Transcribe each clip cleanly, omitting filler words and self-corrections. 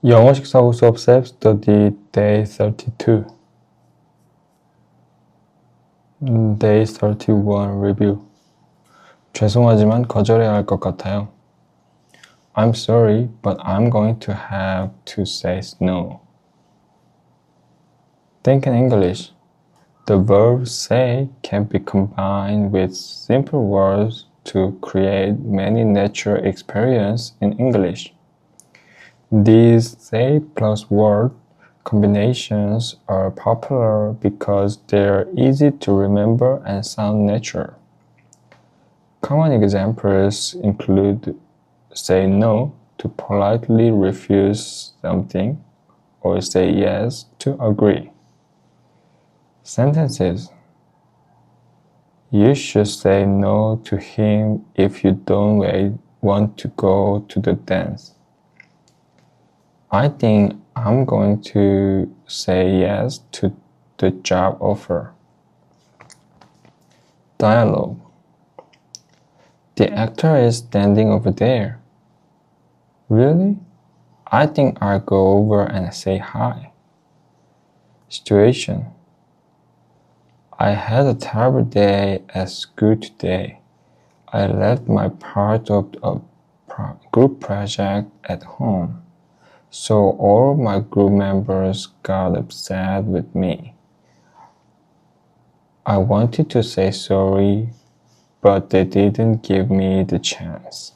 영어 식사후 수업 self-study day 32 Day 31 review 죄송하지만 거절해야 할 것 같아요. I'm sorry, but I'm going to have to say no. Think in English. The verb say can be combined with simple words to create many natural experiences in English. These say plus word combinations are popular because they're easy to remember and sound natural. Common examples include say no to politely refuse something or say yes to agree. Sentences. You should say no to him if you don't want to go to the dance. I think I'm going to say yes to the job offer. Dialogue. The actor is standing over there. Really? I think I'll go over and say hi. Situation. I had a terrible day at school today. I left my part of a group project at home. So all my group members got upset with me. I wanted to say sorry, but they didn't give me the chance.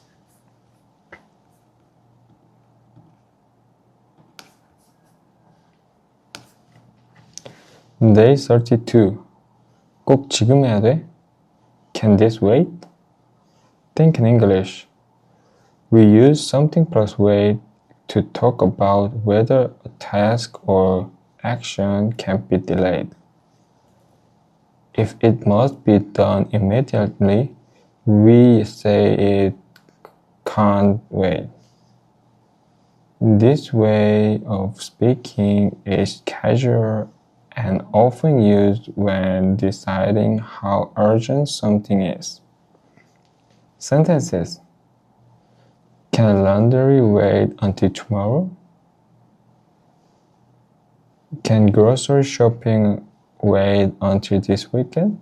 Day 32. 꼭 지금 해야 돼? Can this wait? Think in English. We use something plus wait to talk about whether a task or action can be delayed. If it must be done immediately, we say it can't wait. This way of speaking is casual and often used when deciding how urgent something is. Sentences. Can laundry wait until tomorrow? Can grocery shopping wait until this weekend?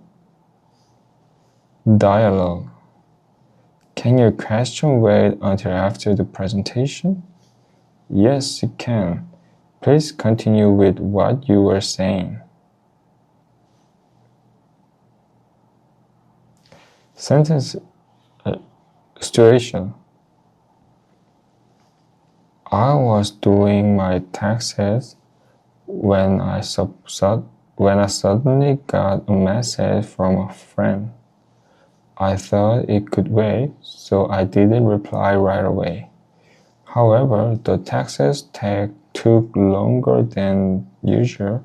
Dialogue. Can your question wait until after the presentation? Yes, it can. Please continue with what you were saying. Situation. I was doing my taxes when I suddenly got a message from a friend. I thought it could wait, so I didn't reply right away. However, the taxes took longer than usual,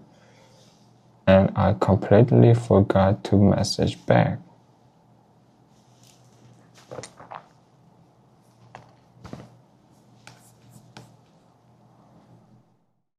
and I completely forgot to message back.